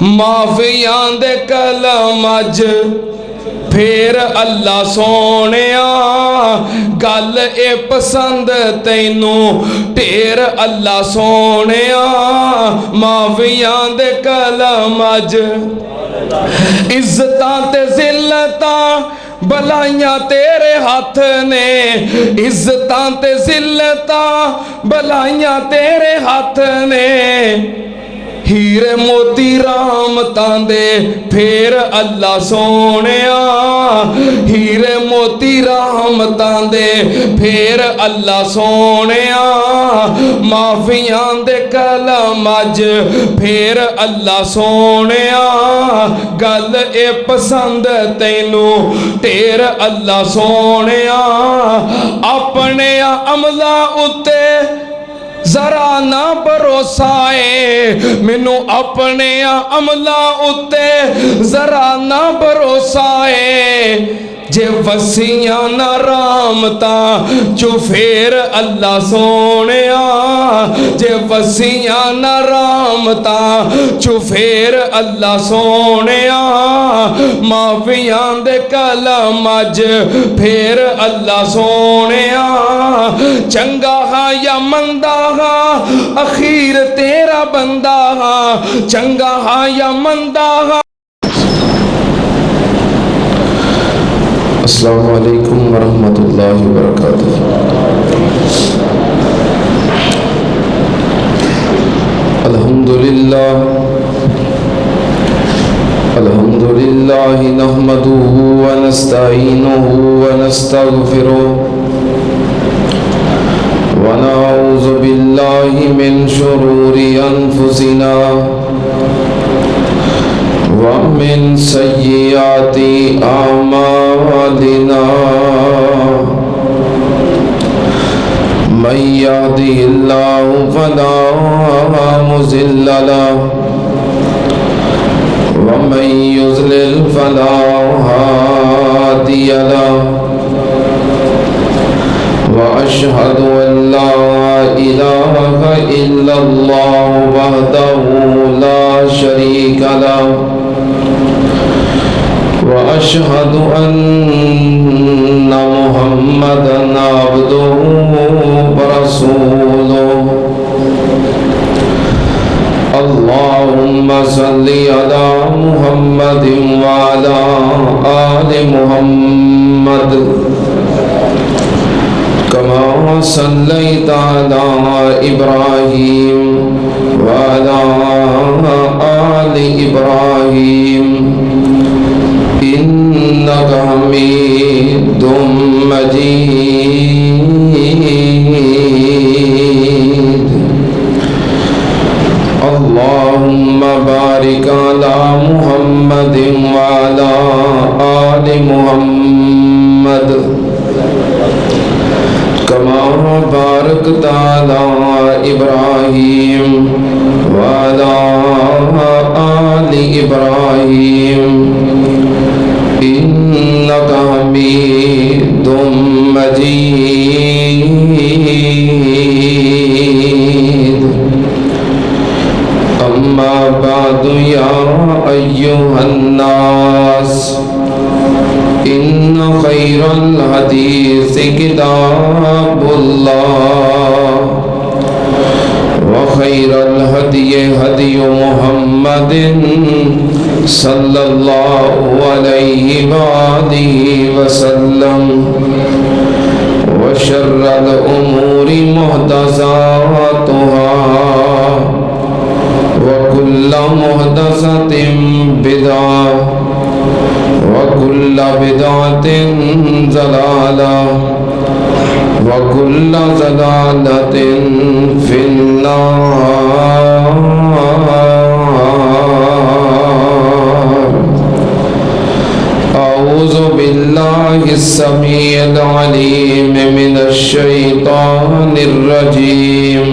معافیاں دے کلم اج پھر اللہ سونیا گل اے پسند تینوں ٹیر اللہ سونیا معافیاں دے کلم اج عزتاں تے ذلتاں بلائیاں تیرے ہاتھ نے عزتاں تے ذلتاں بلائیاں تیرے ہاتھ نے ہیرے موتی رحمتاں دے پھر اللہ سونیا ہیرے موتی رحمتاں دے پھر اللہ سونیا معافیاں دے کلم اج پھر اللہ سونیا گل اے پسند تینوں ٹیر اللہ سونیا اپنے عملہ اتے ذرا نہ بھروسہ ہے مینوں اپنے عملہ اتے ذرا نہ بھروسہ ہے جے وسیاں نہ رحمتاں چو پھر اللہ سونیا جے وسیاں نہ رحمتاں چو پھر اللہ سونیا معافیاں دے کلم اج پھر اللہ سونیا چنگا ہاں یا مندہ ہاں اخیر تیرا بندہ ہاں چنگا ہاں یا مندہ ہاں. السلام علیکم ورحمۃ اللہ وبرکاتہ. الحمدللہ نحمده ونستعینه ونستغفره ونعوذ باللہ من شرور انفسنا ومن سیئات اعمالنا من يهده الله فلا مضل له ومن يضلل فلا هادي له وأشهد أن لا إله إلا الله وحده لا شريك له وأشهد أن محمدا عبده ورسوله. اللهم صل على محمد وعلى آل محمد كما صليت على إبراهيم وعلى آل إبراهيم إنك حميد مجيد. اللهم بارك على محمد وعلى آل محمد كما باركت على إبراهيم وعلى آل إبراهيم إنك حميد مجيد. أما بعد يا أيها الناس إن خير الحديث كتاب الله وخير الهدي هدي محمد صلى الله عليه وآله وسلم وشر الأمور محدثاتها وكل محدثة بدعة وكل بدعة ضلالة وكل ضلالة في النار. أعوذ بالله السميع العليم من الشيطان الرجيم.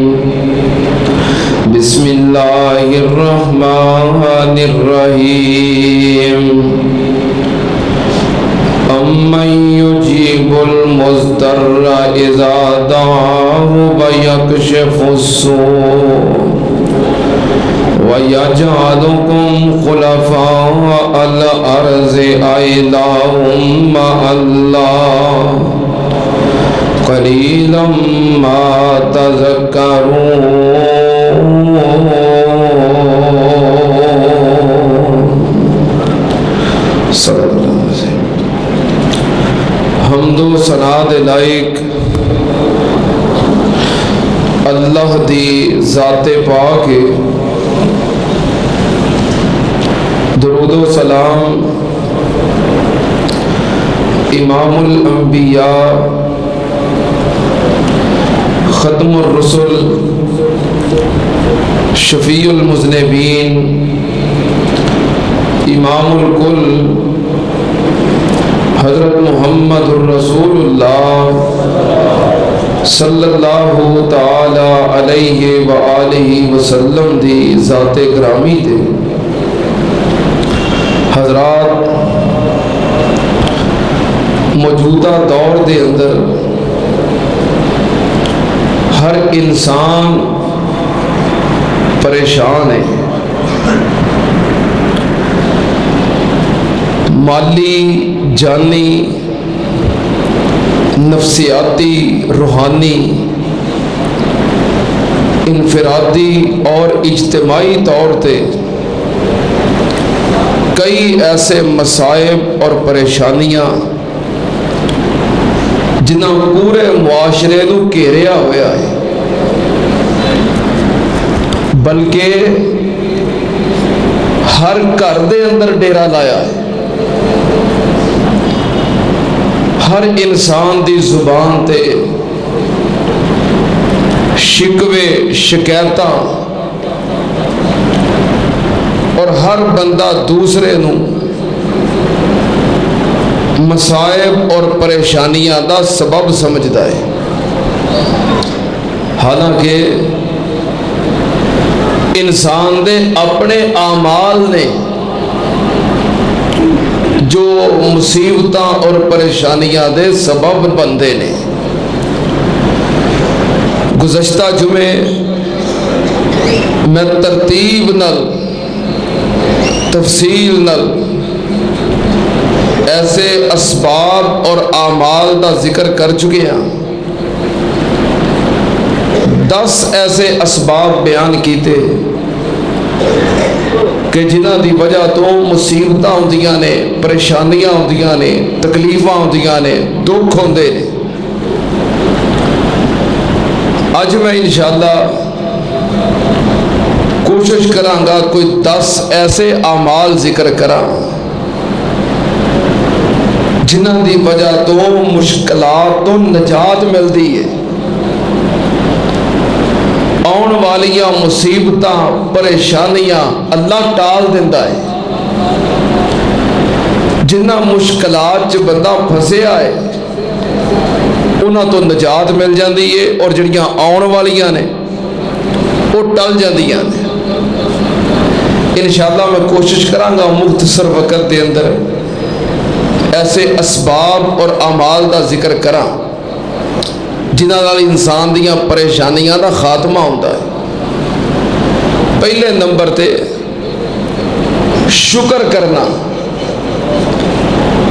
بسم الله الرحمن الرحيم. أمن يجيب المضطر إذا دعاه ويكشف السوء وَيَجْعَلُكُمْ خُلَفَاءَ الْأَرْضِ أَإِلَٰهٌ مَّعَ اللَّهِ قَلِيلًا مَّا تَذَكَّرُونَ۔ صلی اللہ علیہ وسلم۔ حمد و ثنا دے لائق اللہ دی ذات پاک ہے، درود و سلام امام الانبیاء ختم الرسل شفیع المذنبین امام الکل حضرت محمد الرسول اللہ صلی اللہ تعالی علیہ وآلہ وسلم دی ذات گرامی دے۔ حضرات، موجودہ دور دے اندر ہر انسان پریشان ہے، مالی، جانی، نفسیاتی، روحانی، انفرادی اور اجتماعی طور پہ کئی ایسے مصائب اور پریشانیاں جنہاں پورے معاشرے نو گھیریا ہوا ہے، بلکہ ہر گھر دے اندر ڈیرا لایا ہے۔ ہر انسان دی زبان تے شکوے، شکایتاں، اور ہر بندہ دوسرے نو مصائب اور پریشانیاں دا سبب سمجھدا ہے، حالانکہ انسان دے اپنے اعمال نے جو مصیبتاں اور پریشانیاں دے سبب بندے نے۔ گزشتہ جمعے میں ترتیب نل، تفصیل نل ایسے اسباب اور اعمال دا ذکر کر چکے ہیں۔ 10 ایسے اسباب بیان کیتے کہ جنہاں دی وجہ تو مصیبتاں ہوندیاں نے، پریشانیاں ہوندیاں نے، تکلیفاں ہوندیاں نے، دکھ ہوندے نے۔ اج میں انشاءاللہ کوشش کراں گا کوئی 10 ایسے اعمال ذکر کراں جنہاں دی وجہ تو مشکلات تو نجات ملدی ہے، آن والیاں مصیبتاں پریشانیاں اللہ ٹال دیندا ہے۔ جنہاں مشکلات چ بندہ پھسیا ہے انہاں تو نجات مل جاندی ہے، اور جڑیاں آن والیاں نے وہ ٹل جاندیاں نے۔ انشاءاللہ میں کوشش کراں گا مختصر وقت دے اندر ایسے اسباب اور اعمال دا ذکر کراں جنہاں نال انسان دیاں پریشانیاں دا خاتمہ ہوندا ہے۔ پہلے نمبر تے شکر کرنا۔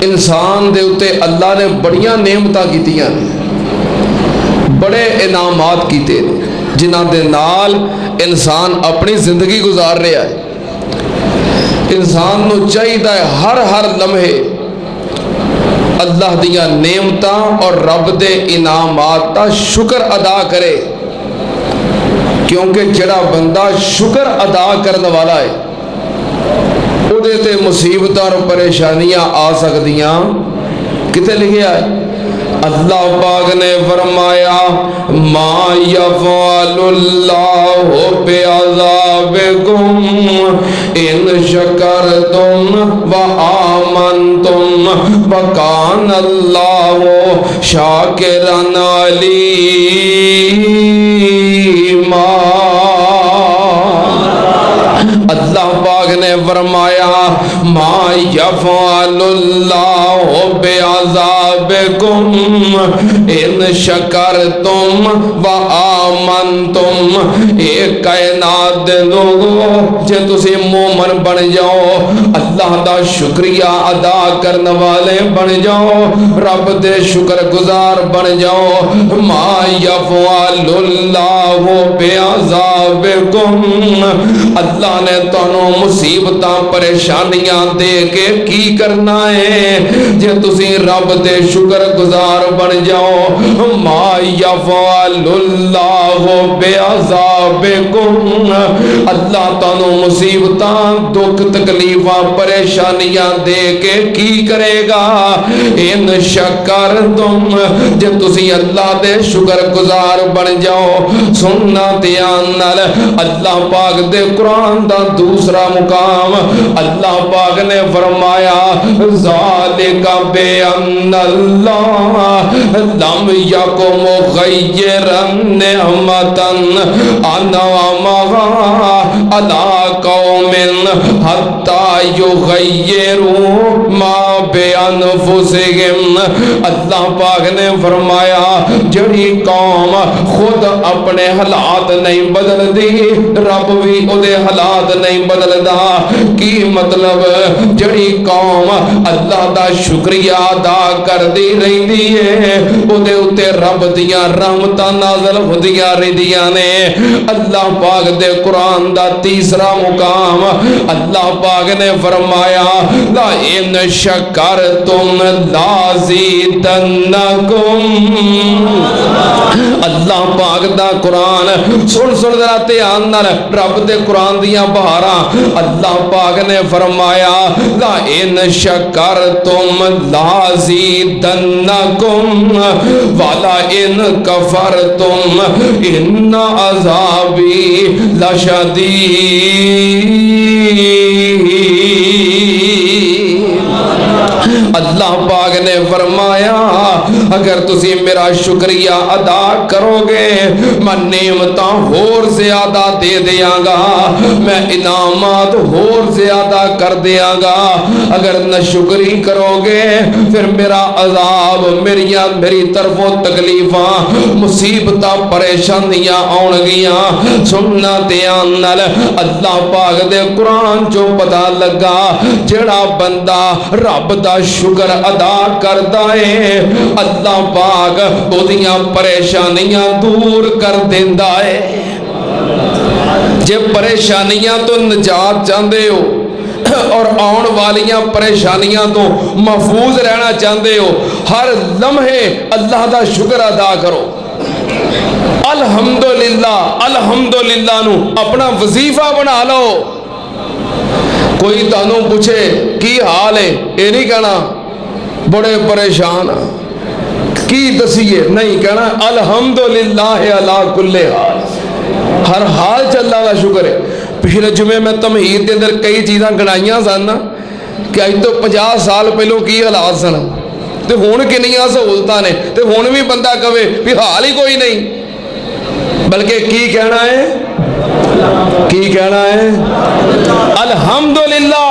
انسان دے اتے اللہ نے بڑیاں نعمتاں کیتیاں نے، بڑے انعامات کیتے جنہاں دے نال انسان اپنی زندگی گزار رہا ہے۔ انسان نو چاہیے ہر لمحے اللہ دیاں نعمتاں اور رب دے انعامات دا شکر ادا کرے، کیونکہ جڑا بندہ شکر ادا کرنے والا ہے او دے تے مصیبتاں اور پریشانیاں آ سکدیاں۔ کتے لکھیا ہے؟ اللہ پاک نے فرمایا ما یفعل اللہ بعذابکم ان شکرتم وآمنتم وکان اللہ شاکرا علیما۔ اللہ پاک پاک نے فرمایا ما یفعل اللہ بعذابکم ان شکرتم و آمنتم۔ اے کائنات دے لوگو جے تسی مومن بن جاؤ، اللہ دا شکریہ ادا کرنے والے بن جاؤ، رب دے شکر گزار بن جاؤ، ما یفعل اللہ بعذابکم، اللہ نے تانوں مصیبتاں پریشانیاں دے کے کی کرنا ہے جے تسی رب دے شکر گزار بن جاؤ۔ ما یفعل اللہ بعذابکم، اللہ تانوں مصیبتاں دکھ تکلیفاں پریشانیاں دے کے کی کرے گا؟ ان شکرتم، جے تسی اللہ دے شکر گزار بن جاؤ۔ سننا دھیان نال، اللہ پاک دے قرآن دا دوسرا مقام اللہ پاک نے فرمایا ذالک بأن اللہ لم یک مغیرا نعمتا انعمها علی قوم حتی یغیروا ما بانفسہم۔ اللہ پاک نے فرمایا جڑی قوم خود اپنے حالات نہیں بدل دی، رب بھی اودے حالات نہیں بدلدا۔ کی مطلب جڑی قوم اللہ دا شکریہ ادا کر دی رہندی ہے، اودے اتے رب دیاں رحمتاں نازل ہوندیاں رہندیاں نے۔ اللہ پاک دے قرآن دا تیسرا مقام اللہ پاک نے فرمایا لا ان شکرتم لازیدنکم۔ اللہ پاک دا قرآن سن ذرا دھیان نال، رب دے قرآن دیاں بہاراں۔ اللہ پاک نے فرمایا لا ان شکرتم لازیدنکم ولا ان کفرتم ان عذابی لشدید۔ اللہ پاک نے فرمایا اگر تسی میرا شکریہ ادا کرو گے میں نعمتاں ہور زیادہ دے دیاں گا، میں انعامات ہور زیادہ کر دیاں گا۔ اگر نہ شکری کرو گے پھر میرا عذاب، میری طرفوں تکلیفاں مصیبتاں پریشانیاں آن گیاں۔ سننا دھیان نال، اللہ پاک دے قرآن جو پتہ لگا جڑا بندہ رب دا شکر ادا کردا ہے اللہ پاک اودیاں پریشانیاں دور کر دیندا ہے۔ جے پریشانیاں تو نجات چاہندے ہو اور آن والیاں پریشانیاں تو محفوظ رہنا چاہندے ہو، ہر لمحے اللہ دا شکر ادا کرو۔ الحمدللہ الحمدللہ نو اپنا وظیفہ بنا لو۔ کوئی تانوں پوچھے کی حال ہے، یہ نہیں کہنا بڑے پریشان کی دسیے، نہیں کہنا الحمدللہ علی کل حال، ہر حال چ اللہ کا شکر ہے۔ پچھلے جمعے میں تمہید کے اندر کئی چیزاں گنائیاں سن کہ اج تو 50 سال پہلوں کی حالات سن تے ہن کنیاں سہولتاں نے، تے ہن بھی بندہ کہے بھی حال ہی کوئی نہیں، بلکہ کی کہنا ہے، کی کہنا ہے الحمدللہ۔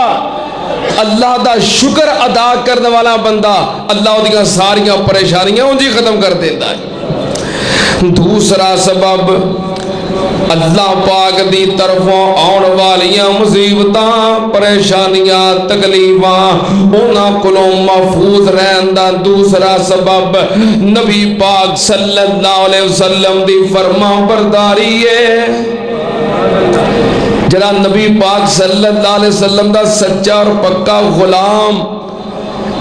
اللہ دا شکر ادا کرنے والا بندہ اللہ دیاں ساریاں پریشانیاں انجی ختم کر دیتا ہے۔ دوسرا سبب اللہ پاک دی طرفوں آن والیاں مصیبتاں پریشانیاں تکلیفاں انہاں کولوں محفوظ رہن دا دوسرا سبب نبی پاک صلی اللہ علیہ وسلم دی فرما برداری ہے۔ جڑا نبی پاک صلی اللہ علیہ وسلم دا سچا اور پکا غلام،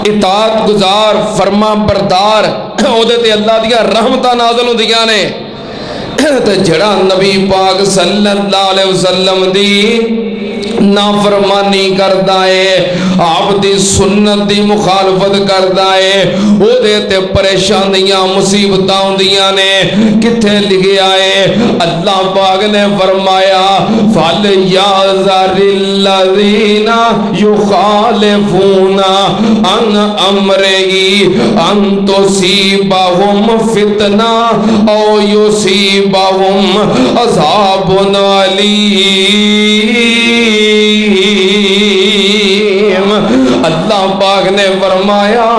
اطاعت گزار، فرما بردار، او دے تے اللہ دیا رحمتاں نازل ہوندیاں نے۔ تے جڑا نبی پاک صلی اللہ علیہ وسلم دی نافرمانی کردا ہے، آپ دی سنت دی مخالفت کردا ہے، او دے تے پریشانیاں مصیبتاں ہوندیاں نے۔ کتھے لکھیا ہے اللہ پاک نے فرمایا فَلْيَحْذَرِ الَّذِينَ يُخَالِفُونَ عَنْ أَمْرِهِ أَن تُصِيبَهُمْ فِتْنَةٌ أَوْ يُصِيبَهُمْ عَذَابٌ أَلِيمٌ۔ اللہ پاک نے فرمایا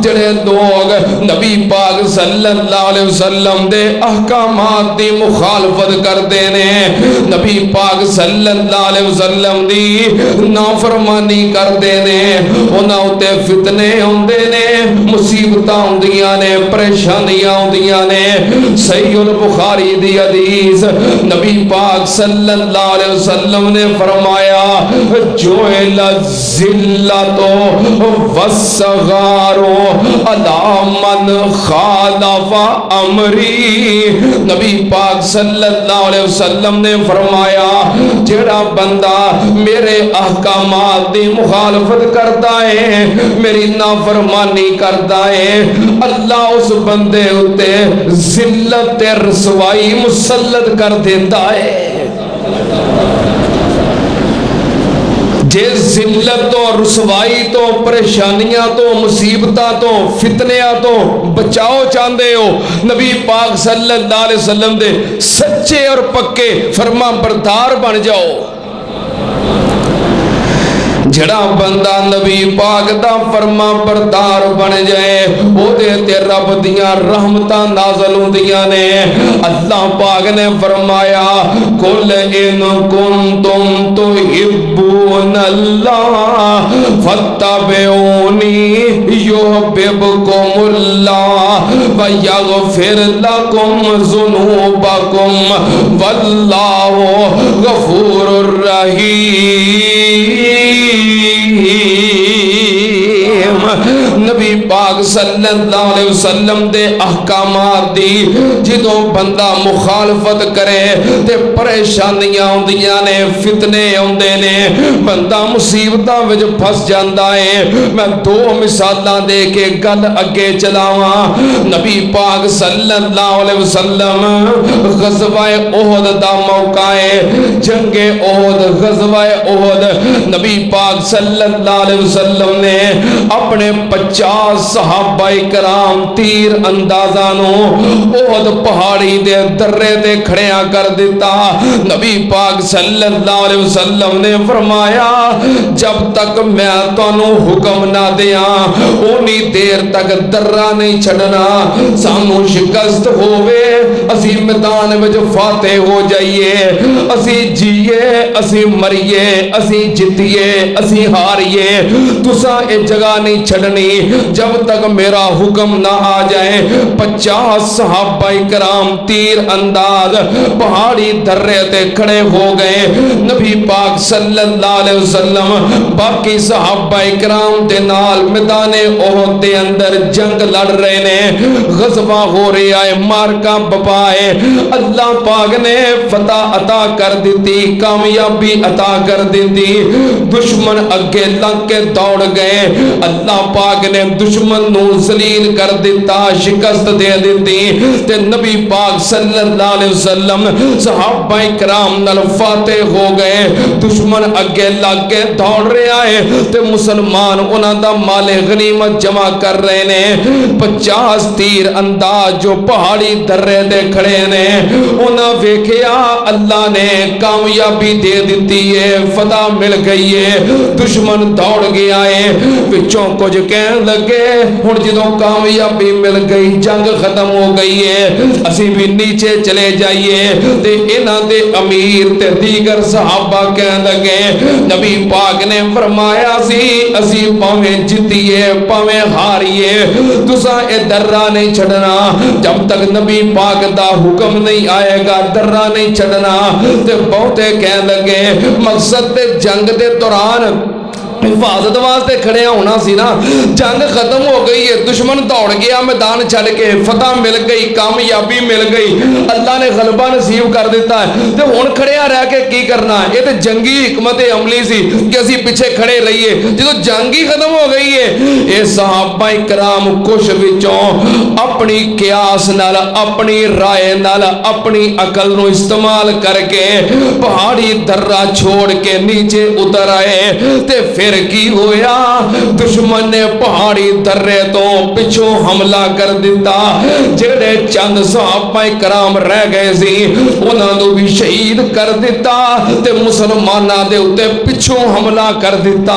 جڑے لوگ نبی پاک صلی اللہ علیہ وسلم دے احکامات دی مخالفت کرتے ہیں، نبی پاک صلی اللہ علیہ وسلم دی نافرمانی کرتے ہیں، انہاں اُتے فتنے ہوندے نے، مصیبتاں ہوندیاں نے، پریشانیاں ہوندیاں نے۔ صحیح البخاری دی حدیث نبی پاک صلی اللہ علیہ وسلم نے فرمایا جوئل الذلۃ والصغار علی من خالف امری۔ نبی پاک صلی اللہ علیہ وسلم نے فرمایا جڑا بندہ میرے احکامات دی مخالفت کرتا ہے، میری نافرمانی کرتا ہے، اللہ اس بندے اتے ذلت رسوائی مسلط کر دیتا ہے۔ جے ذلت تو رسوائی تو پریشانیاں تو مصیبتاں تو فتنیاں تو بچاؤ چاہتے ہو، نبی پاک صلی اللہ علیہ وسلم دے سچے اور پکے فرما بردار بن جاؤ۔ جڑا بندہ نبی پاک دا فرما بردار بن جائے او دے تے رب دیاں رحمتاں نازل ہوندیاں نے۔ اللہ پاک نے فرمایا قل ان کنتم تحبون اللہ فاتبعونی یحببکم اللہ ویغفر لکم ذنوبکم واللہ غفور الرحیم۔ نبی پاک صلی اللہ علیہ وسلم دے احکامات دی جدوں بندہ مخالفت کرے تے پریشانیاں ہوندیاں نے، فتنے ہوندے نے، بندہ مصیبتاں وچ پھس جاندا ہے۔ میں دو مثالاں دے کے گل اگے چلاواں۔ نبی پاک صلی اللہ علیہ وسلم غزوہ احد دا موقع ہے، جنگ احد، غزوہ احد، نبی پاک صلی اللہ علیہ وسلم نے اپنے 50 صحابہ کرام تیر اندازانو احد پہاڑی دے درے دے کھڑیاں کر دیتا۔ نبی پاک صلی اللہ علیہ وسلم نے فرمایا جب تک میں تانوں حکم نہ دیاں اونی دیر تک درہ نہیں چھڑنا، سانو شکست ہووے اسی میدان وچ فاتح ہو جائیے، اسی جیے اسی مریے، اسی جتیے اسی ہاریے، تساں اے جگہ نہیں چھڑنی جب تک میرا حکم نہ آ جائے۔ 50 صحابہ کرام تیر انداز پہاڑی درے تے کھڑے ہو گئے۔ نبی پاک صلی اللہ علیہ وسلم باقی صحابہ کرام دے نال میدان احد دے اندر جنگ لڑ رہے نے، غزوہ ہو رہا ہے، مارکا بپا ہے۔ اللہ پاک نے فتح عطا کر دیتی، کامیابی عطا کر دیتی، دشمن اگے لنگ کے دوڑ گئے، اللہ پاک نے دشمن نو ذلیل کر دیتا، شکست دے دیتی تے نبی پاک صلی اللہ علیہ وسلم صحابہ کرام نال فاتح ہو گئے۔ دشمن اگے لگ کے دوڑ رہا ہے تے مسلمان انہاں دا مال غنیمت جمع کر رہے نے۔ 50 تیر انداز جو پہاڑی درے دے کھڑے نے، انہاں ویکھیا اللہ نے کامیابی دے دیتی ہے، فتح مل گئی ہے، دشمن دوڑ گیا ہے۔ وچوں کچھ کہن لگے ہن جدوں کامیابی مل گئی، جنگ ختم ہو گئی ہے، اسی بھی نیچے چلے جائیے۔ تے انہاں دے امیر تے دیگر صحابہ کہن لگے نبی پاک نے فرمایا سی اسی پاویں جتیے پاویں ہاریے تساں اے درہ نہیں چھڑنا، جب تک نبی پاک دا حکم نہیں آئے گا درہ نہیں چھڑنا۔ تے بہتے کہن لگے مقصد تے جنگ دے دوران حفاظت واسطے کھڑے ہونا سی نا، جنگ ختم ہو گئی ہے، دشمن دوڑ گیا میدان چھڑ کے، فتح مل گئی، کامیابی مل گئی، اللہ نے غلبہ نصیب کر دیتا ہے، تے ہن کھڑیا رہ کے کی کرنا؟ یہ تے جنگی حکمت عملی سی کہ اسی پیچھے کھڑے رہیے، جدو جنگ ہی ختم ہو گئی ہے۔ اے صحابہ کرام کچھ وچوں اپنی قیاس نال، اپنی رائے نال، اپنی عقل نو استعمال کر کے پہاڑی درہ چھوڑ کے نیچے اتر آئے تے پھر پھر کی ہویا دشمن نے پہاڑی درے تو پچھوں حملہ کر دیتا جڑے چند صحابہ کرام رہ گئے سی انہاں نو بھی شہید کر دیتا تے مسلماناں دے اوتے پچھوں حملہ کر دیتا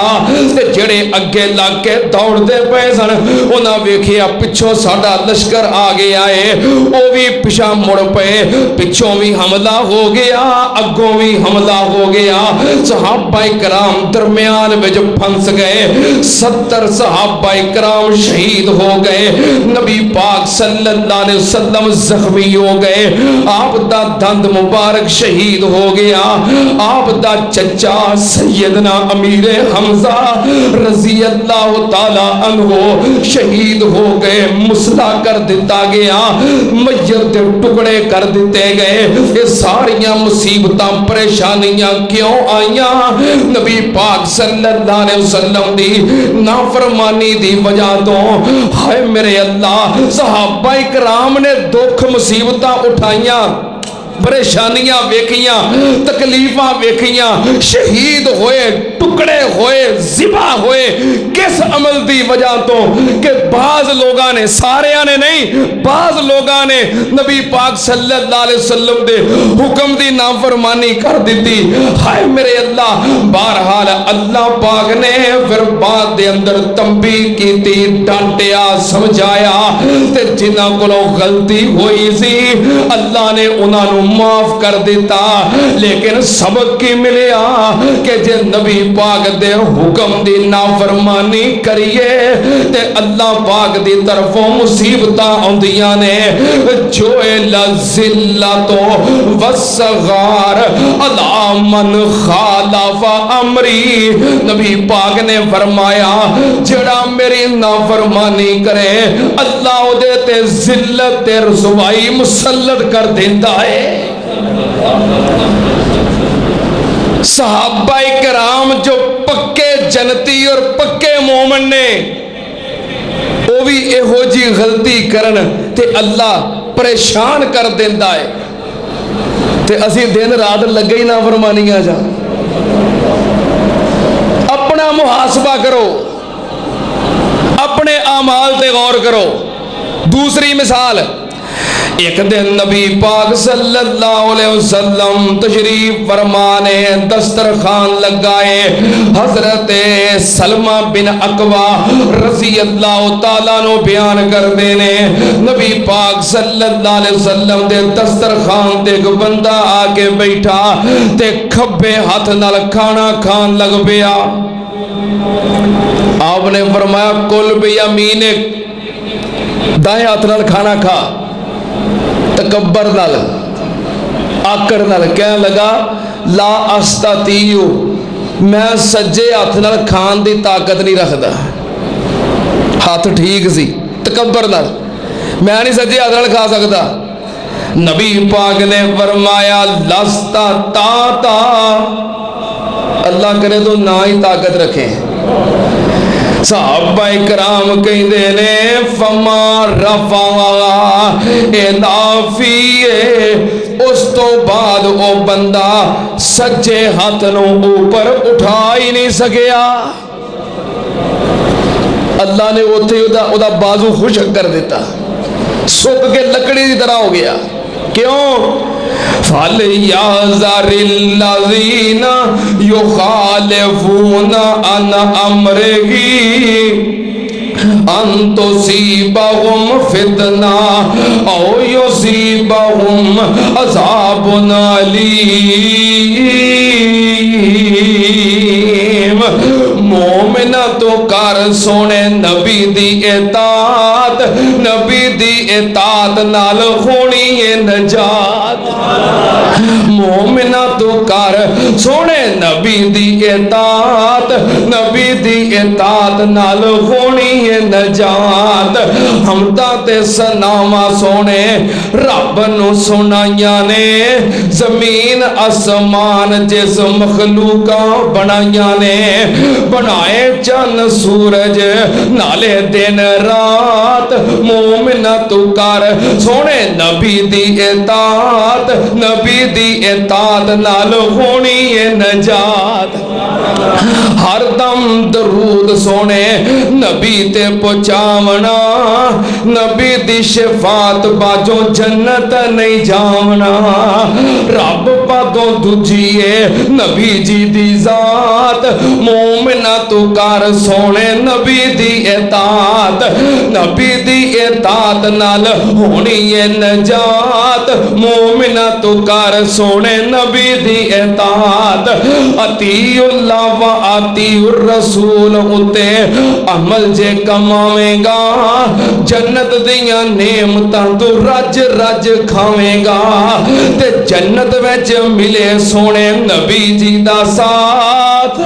تے جڑے اگے لگ کے دوڑ دے پئے سن انہاں ویکھیا پچھوں ساڈا لشکر آ گیا ہے او بھی پیچھے مڑ پئے پچھوں بھی حملہ ہو گیا اگوں بھی حملہ ہو گیا صحابہ کرام درمیان وچ پھنس گئے 70 صحابہ کرام شہید ہو گئے نبی پاک صلی اللہ علیہ وسلم زخمی ہو گئے آپ دا دند مبارک شہید ہو گیا آپ دا چچا سیدنا امیر حمزہ رضی اللہ تعالی عنہ شہید ہو گئے مسلا کر دیتا گیا میت دے ٹکڑے کر دیتے گئے یہ ساریاں مصیبتاں پریشانیاں کیوں آئیاں نبی پاک صلی اللہ علیہ وسلم دی نافرمانی دی وجہ تو ہائے میرے اللہ صحابہ کرام نے دکھ مصیبتاں اٹھائیاں پریشانیاں ویکھیاں تکلیفاں ویکھیاں شہید ہوئے ٹکڑے ہوئے ذبح ہوئے کس عمل دی وجہ تو کہ بعض لوگاں نے ساریاں نے نہیں بعض لوگاں نے نبی پاک صلی اللہ علیہ وسلم دے حکم دی نافرمانی کر دیتی ہائے میرے اللہ بہرحال اللہ پاک نے پھر بعد دے اندر تنبیہ کیتی ڈانٹیا سمجھایا تے جنہاں کولوں غلطی ہوئی سی اللہ نے انہاں نو معاف کر دیتا لیکن سبق کی ملیا کہ جے نبی پاک دے حکم دی نافرمانی کریے تے اللہ پاک دی طرفوں مصیبتاں اوندیاں نے جو لذلت والصغار علی من خالف امری نبی پاک نے فرمایا جڑا میری نافرمانی کرے اللہ او دے تے ذلت تے رسوائی مسلط کر دیندا ہے صحابہ کرام جو پکے جنتی اور پکے مومن نے وہ بھی ایہو جی غلطی کرن تے اللہ پریشان کر دیندا ہے تے اسی دن رات لگے ہی نافرمانیاں جا اپنا محاسبہ کرو اپنے اعمال تے غور کرو دوسری مثال ایک دن نبی پاک صلی اللہ علیہ وسلم تشریف فرمانے دسترخوان لگائے حضرت سلمہ بن اقوا رضی اللہ تعالیٰ نو بیان کر دینے نبی پاک صلی اللہ علیہ وسلم دے دسترخوان تے ایک بندہ آکے بیٹھا تے کھبے ہاتھ نال کھانا کھان لگ پیا آپ نے فرمایا کل بیمینک دائیں ہاتھ نال کھانا کھا تکبر نال آکر نال کہنے لگا لا استطیع میں سجے ہاتھ نال کھان دی طاقت نہیں رکھدا ہاتھ ٹھیک سی تکبر نال میں نہیں سجے ہاتھ نال کھا سکتا نبی پاک نے فرمایا لستا تا اللہ کرے تو نہ ہی طاقت رکھیں صحابہ کرام کہندے نے فما رفع نافیے اس تو بعد او بندہ سجے ہاتھ نو اوپر اٹھا ہی نہیں سکیا اللہ نے اوتھے دا بازو خشک کر دیتا سک کے لکڑی دی طرح ہو گیا کیوں فَلْيَحْذَرِ الَّذِينَ يُخَالِفُونَ عَنْ أَمْرِهِ أَن تُصِيبَهُمْ فِتْنَةٌ أَوْ يُصِيبَهُمْ عَذَابٌ أَلِيمٌ مومنہ تو کر سونے نبی دی اطاعت نبی دی اطاعت نال ہونی ہے نجات مومنہ تو کر سونے نبی دی اطاعت نبی دی اطاعت نال ہونی ہے نجات حمدہ تے سناما سونے رب نو سنائیاں نے زمین اسمان جس مخلوقاں بنائیاں نے بنائے چند سورج نالے دن رات مومنہ تو کر سونے نبی دی اطاعت نبی دی اطاعت نال ہونی ہے نجات ہر دم درود سونے نبی تے پہنچاونا نبی دی شفاعت باجوں جنت نہیں جاونا رب پاگوں دجیے نبی جی دی ذات مومنہ تو کار سونے نبی دی اطاعت نبی دی اطاعت نال ہونی ہے نجات مومنہ تو کار سونے نبی دی اطاعت اطیع اللہ و اطیع الرسول اتے عمل جے کماویں گا جنت دیاں نعمتاں تو رج رج کھاویں گا تے جنت وچ ملے سونے نبی جی دا ساتھ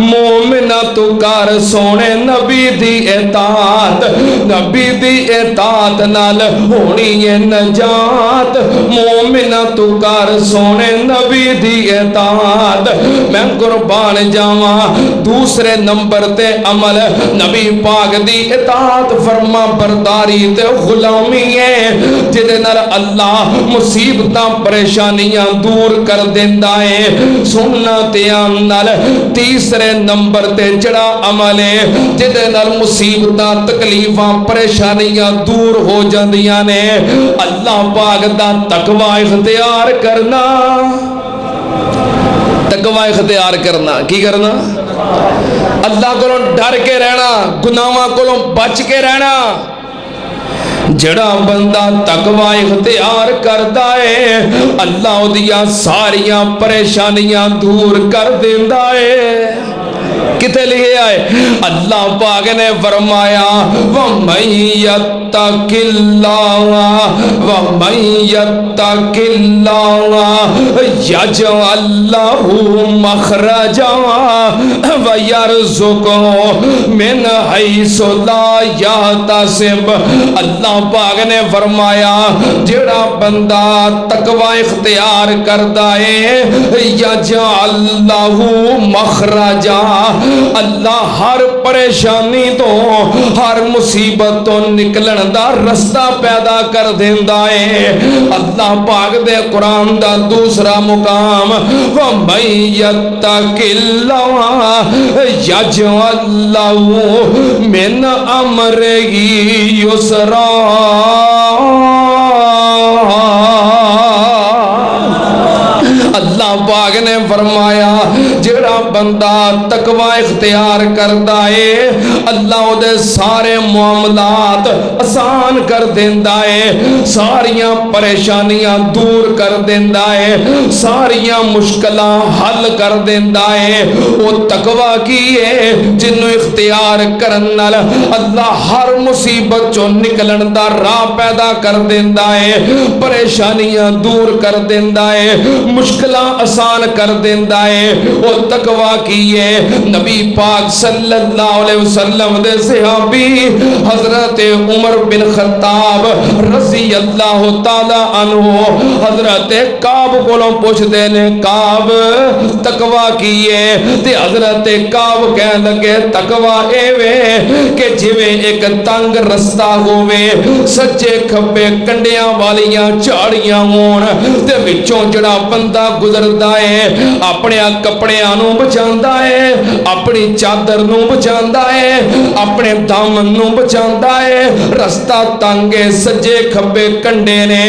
مومنہ تو کر سونے نبی دی اطاعت نبی دی اطاعت نال ہونی ہے نجات مومنہ تو کر سونے نبی دی اطاعت میں قربان جاواں دوسرے نمبر تے عمل نبی پاک دی اطاعت فرما برداری تے غلامی ہے جدے نال اللہ مصیبتاں پریشانیاں دور کر دیندا ہے سننا تے نال تیسرے نمبر تے جڑا عمل ہے جدے نال مصیبتاں تکلیفاں پریشانیاں دور ہو جاندیاں نے اللہ پاک دا تقوی اختیار کرنا تقوی اختیار کرنا کی کرنا اللہ کو ڈر کے رہنا گناہاں کو بچ کے رہنا جڑا بندہ تقوی اختیار کردا ہے اللہ اودیاں ساریاں پریشانیاں دور کر دیندا ہے کتے لکھے آئے اللہ پاک نے فرمایا وَمَن يَتَّقِ اللَّهَ وَمَن يَتَّقِ اللَّهَ يَجْعَل لَّهُ مَخْرَجًا وَيَرْزُقْهُ مِنْ حَيْثُ لَا يَحْتَسِبُ اللہ پاک نے فرمایا جڑا بندہ تقوی اختیار کردا ہے یجعل لَّهُ مَخْرَجًا اللہ ہر پریشانی تو ہر مصیبت تو نکلن دا رستہ پیدا کر دیندا ہے اللہ پاک دے قرآن دا دوسرا مقام وَمَن يَتَّقِ اللَّهَ يَجْعَل لَّهُ مِنْ أَمْرِهِ يُسْرًا اللہ پاک نے فرمایا جڑا بندہ تقوی اختیار کردا ہے اللہ دے سارے معاملات آسان کر دیندا ہے ساریاں پریشانیاں دور کر دیندا ہے ساریاں مشکلاں حل کر دیندا ہے وہ تقوی کی ہے جنوں اختیار کرن نال اللہ ہر مصیبت چوں نکلن دا راہ پیدا کر دیندا ہے پریشانیاں دور کر دیندا ہے مشکلاں آسان کر دیندا ہے وہ تقوی کی ہے نبی پاک صلی اللہ علیہ وسلم دے صحابی حضرت عمر بن خطاب رضی اللہ تعالی عنہ حضرت کعب کولوں پوچھ دے نے کعب تقوی کی ہے تے حضرت کعب کہن لگے تقوی اے وے کہ جویں ایک تنگ رستہ ہووے سجے کھبے کنڈیاں والیاں جھاڑیاں ہون تے وچوں جڑا بندہ گزردا ہے اپنے کپڑیاں نوں بچاندا ہے اپنی چادر نوں بچاندا ہے اپنے دامن نوں بچاندا ہے رستہ تنگ ہے سجے کھبے کنڈے نے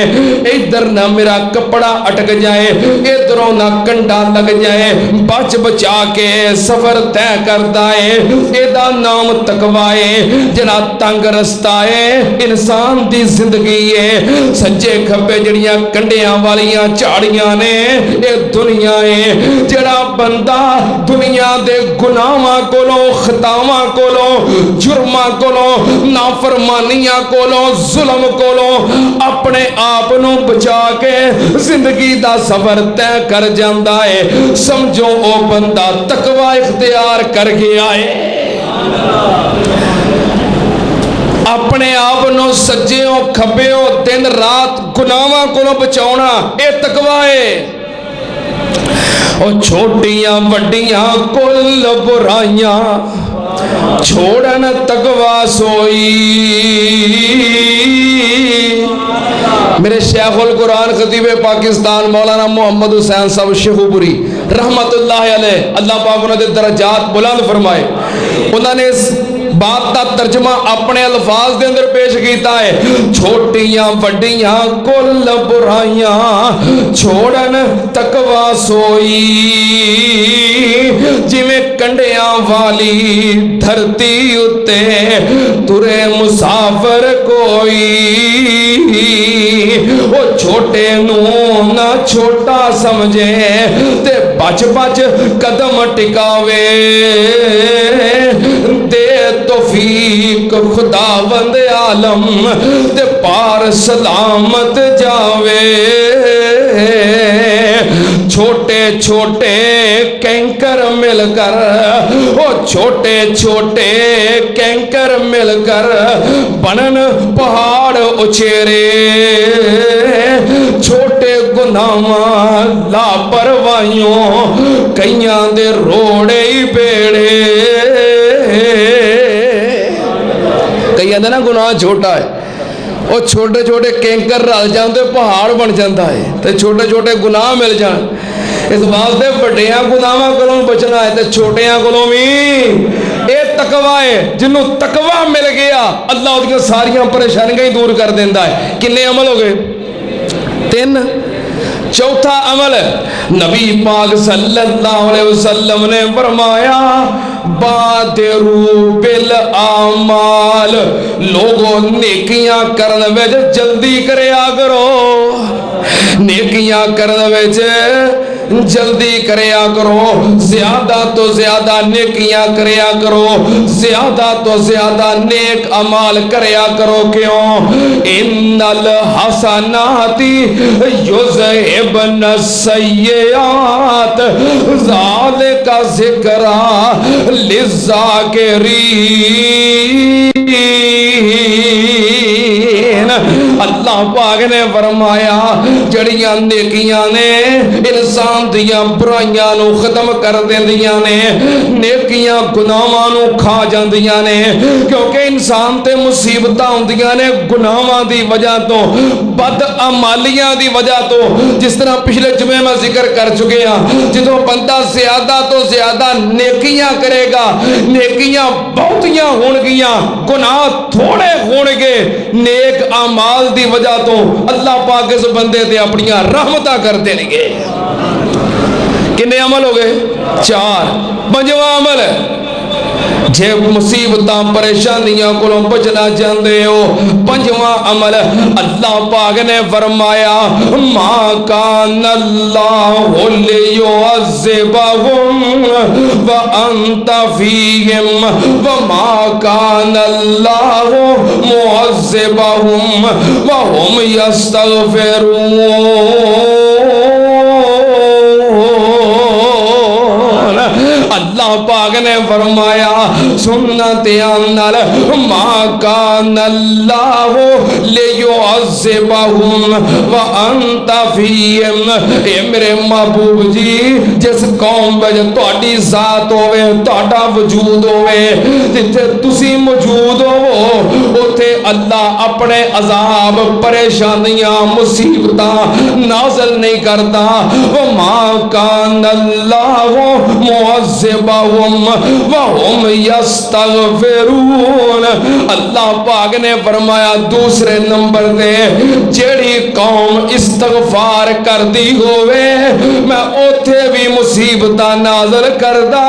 ادھر نہ میرا کپڑا اٹک جائے ادھروں نہ کنڈا لگ جائے بچ بچا کے سفر طے کردا ہے ایدا نام تقوی ہے جڑا تنگ رستہ ہے انسان دی زندگی ہے سجے کھبے جڑیاں کنڈیاں والیاں جھاڑیاں نے اے دنیا ہے جڑا بندہ دنیا دے گناہاں کولوں خطاواں کولوں جرماں کولوں نافرمانیاں کولوں ظلم کولوں اپنے آپ نو بچا کے زندگی دا سفر طے کر جاندا ہے سمجھو او بندہ تقوی اختیار کر گیا ہے اپنے آپ نو سجیوں کھبیوں دن رات گناہاں کولوں بچاؤنا اے تقوی ہے او چھوٹیاں وڈیاں کل برائیاں چھوڑن تقوی سوئی میرے شیخ القرآن خطیب پاکستان مولانا محمد حسین صاحب شیخو پوری رحمت اللہ علیہ اللہ پاک انہوں نے درجات بلند فرمائے انہوں نے اس بات کا ترجمہ اپنے الفاظ دے اندر پیش کیتا ہے، چھوٹیاں وڈیاں کل برائیاں چھوڑن تقوی سوئی، جویں کنڈیاں والی دھرتی اتے ترے مسافر کوئی، وہ چھوٹے نو نہ چھوٹا سمجھے تے بچ بچ قدم ٹکاوے، دے توفیق خداوند عالم تے پار سلامت جاوے، چھوٹے چھوٹے کینکر مل کر، وہ چھوٹے چھوٹے کینکر مل کر بنن پہاڑ اچیرے، چھوٹے گناہاں لاپرواہیوں کئیاں دے روڑے ہی بیڑے، کئیاں دے نا گناہ چھوٹا ہے، وہ چھوٹے چھوٹے کینکر رل جاندے پہاڑ بن جاندہ ہے، تے چھوٹے چھوٹے گناہ مل جان، اس واسطے بڑیاں گناہاں کولوں بچنا ہے تے چھوٹیاں کولوں بھی اے تقوی ہے، جنہوں تقوی مل گیا اللہ اودیاں ساریاں پریشانیاں ہی دور کر دیندا ہے۔ کنے عمل ہو گئے؟ 3۔ چوتھا عمل نبی پاک صلی اللہ علیہ وسلم نے فرمایا بادروا بالاعمال، لوگوں نیکیاں کرنے وچ جلدی کریا کرو، نیکیاں کرنے وچ جلدی کریا کرو، زیادہ تو زیادہ نیکیاں کریا کرو، زیادہ تو زیادہ نیک عمال کریا کرو، کیوں؟ ان الحسنات یذہبن السیئات ذالک ذکری للذاکرین، اللہ پاک نے فرمایا جڑیاں نیکیاں نے انسان دیاں برائیاں نو ختم کر دیندیاں نے، نیکیاں گناہاں نو کھا جاندیاں نے، کیونکہ انسان تے مصیبتاں ہوندیاں نے گناہاں دی وجہ تو، بد عمالیاں دی وجہ تو، جس طرح پچھلے جمعے میں ذکر کر چکے ہیں، جدوں بندہ زیادہ تو زیادہ نیکیاں کرے گا، نیکیاں بہتیاں ہون گیاں، گناہ تھوڑے ہون گے، نیک اعمال دی وجہ تو اللہ پاک اس بندے تے اپنیاں رحمتاں کر دیں گے۔ کنے عمل ہو گئے؟ 4۔ 5واں عمل جے مصیبتاں پریشانیاں کولوں بچنا چاہندے ہو، 5واں عمل اللہ پاک نے فرمایا ما کان اللہ لیعذبہم وانت فیہم وما کان اللہ معذبہم وہم یستغفرون، اللہ پاک نے فرمایا سنت اندر ما کان اللہ لیعذبہم وانت فیہم، اے میرے محبوب جی جس قوم وچ تہاڈی ذات ہوے، تہاڈا وجود ہوے، جتھے تسی موجود ہو اوتھے اللہ اپنے عذاب پریشانیاں مصیبتاں نازل نہیں کرتا، وما کان اللہ معذبہم وہم یستغفرون، اللہ پاک نے فرمایا دوسرے نمبر دے جیڑی قوم استغفار کر دی ہوئے میں اوتھے بھی مصیبتاں نازل کردہ۔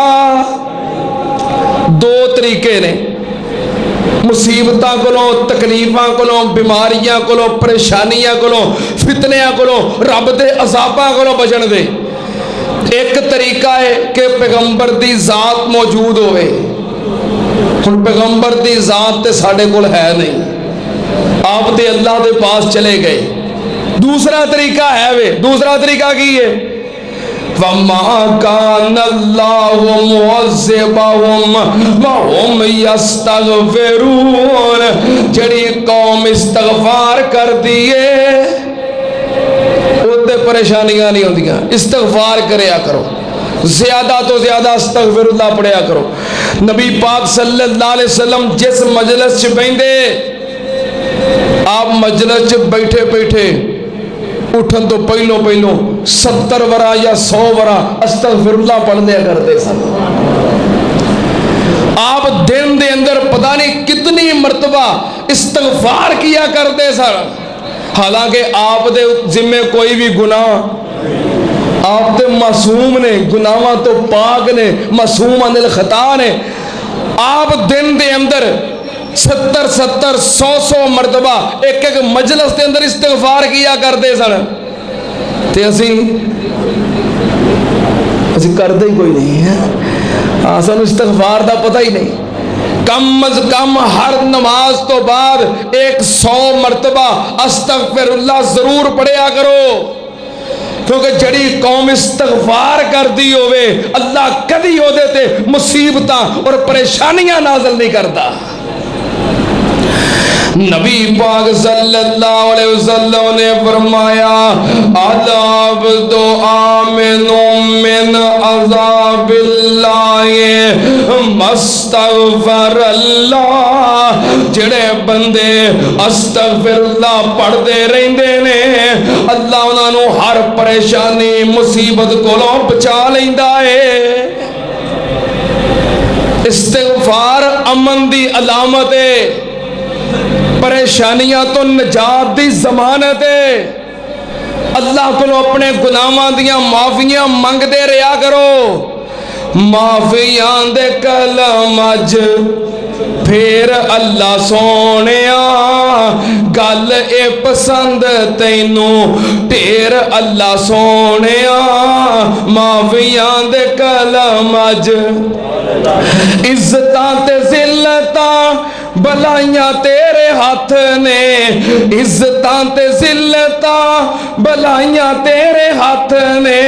2 طریقے نے مصیبتاں کولوں، تکلیفاں کولوں، بیماریاں کولوں، پریشانیاں کولوں، فتنیاں کولوں، رب دے عذاباں کولوں بچن دے۔ ایک طریقہ ہے کہ پیغمبر دی ذات موجود ہوئے، ہن پیغمبر دی ذات تے ساڈے کول ہے نہیں، آپ تے اللہ دے پاس چلے گئے۔ دوسرا طریقہ ہے وے، دوسرا طریقہ کی ہے وَمَا كَانَ اللَّهُ مُعَذِّبَهُمْ وَهُمْ يَسْتَغْفِرُونَ، جڑی قوم استغفار کر دیئے اوتے پریشانیاں نہیں ہوندیاں، استغفار کریا کرو، زیادہ تو زیادہ استغفر اللہ پڑھیا کرو۔ نبی پاک صلی اللہ علیہ وسلم جس مجلس چ بیندے، آپ مجلس چ بیٹھے بیٹھے اٹھن تو پہلوں 70 ورا یا 100 ورا استغفر اللہ پڑھ دیا کرتے سن۔ آپ دن دے اندر پتہ نہیں کتنی مرتبہ استغفار کیا کرتے سن، حالانکہ آپ دے ذمے کوئی بھی گناہ، آپ تے معصوم نے، گناہاں تو پاک نے، معصوم عن الخطا نے، آپ دن دے اندر 70 100 مرتبہ ایک ایک مجلس دے اندر استغفار کیا کرتے سن، تے اسی کرتے ہی کوئی نہیں ہے، سانو استغفار دا پتہ ہی نہیں۔ کم از کم ہر نماز تو بعد 100 مرتبہ استغفر اللہ ضرور پڑھیا کرو، کیونکہ جڑی قوم استغفار کر دی ہوئے اللہ کدی ہو دیتے مصیبتاں اور پریشانیاں نازل نہیں کرتا۔ نبی پاک صلی اللہ علیہ وسلم نے فرمایا العبد آمن من عذاب اللہ مستغفر اللہ، جڑے بندے استغفر اللہ پڑھتے رہندے نے اللہ انہاں نو ہر پریشانی مصیبت کولوں بچا لیندا ہے۔ استغفار امن دی علامت ہے، پریشانیاں تو نجات دی ضمانت ہے۔ اللہ کو اپنے گناہاں دیاں معافیاں منگ دے رہا کرو، معافیاں دے کلم اج پھر اللہ سونیا گل اے پسند تینوں ٹھیر اللہ سونیا، معافیاں دے کلم اج عزتاں تے ذلتاں بلائیاں تیرے ہاتھ نے، عزتاں تے ذلتاں بلائیاں تیرے ہاتھ نے،